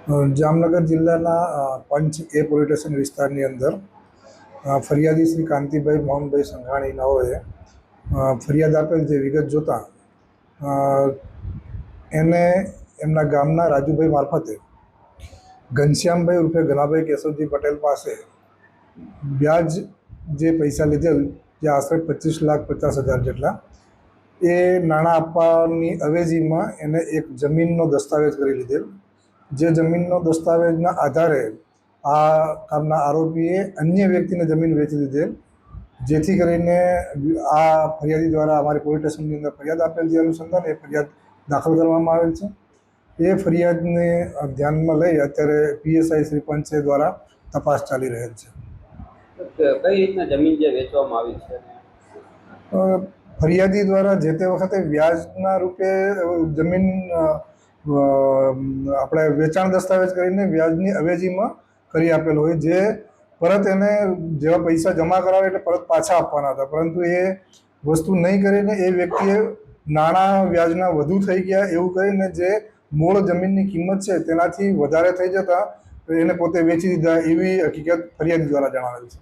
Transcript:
જામનગર જિલ્લાના પંચ એ police station વિસ્તારની અંદર ફરિયાદી શ્રી કાંતિભાઈ મોહનભાઈ સંઘાણી નાઓએ ફરિયાદ આપેલ જે વિગત જોતાં એને એમના ગામના રાજુભાઈ મારફતે ઘનશ્યામભાઈ ઉર્ફે ઘનાભાઈ કેશવજી પટેલ પાસે વ્યાજ જે પૈસા લીધેલ જે આશરે 25,50,000 જેટલા એ નાણાં આપવાની અવેજીમાં એને એક જમીનનો દસ્તાવેજ કરી લીધેલ, જે જમીનનો દસ્તાવેજના આધારે આ કામના આરોપીએ અન્ય વ્યક્તિને જમીન વેચી દીધેલ, જેથી કરીને આ ફરિયાદી દ્વારા અમારી પોલીસ સ્ટેશનની અંદર ફરિયાદ આપેલ જે અનુસંધાન એ ફરિયાદ દાખલ કરવામાં આવેલ છે। એ ફરિયાદને ધ્યાનમાં લઈ અત્યારે પીએસઆઈ શ્રી પંચે દ્વારા તપાસ ચાલી રહેલ છે। કઈ રીતના જમીન જે વેચવામાં આવી છે? ફરિયાદી દ્વારા જે તે વખતે વ્યાજના રૂપે જમીન આપણે વેચાણ દસ્તાવેજ કરીને વ્યાજની અવેજીમાં કરી આપેલ હોય, જે પરત એને જેવા પૈસા જમા કરાવે એટલે પરત પાછા આપવાના હતા, પરંતુ એ વસ્તુ નહીં કરીને એ વ્યક્તિએ નાણાં વ્યાજના વધુ થઈ ગયા એવું કરીને જે મૂળ જમીનની કિંમત છે તેનાથી વધારે થઈ જતાં એને પોતે વેચી દીધા એવી હકીકત ફરિયાદી દ્વારા જણાવેલ છે।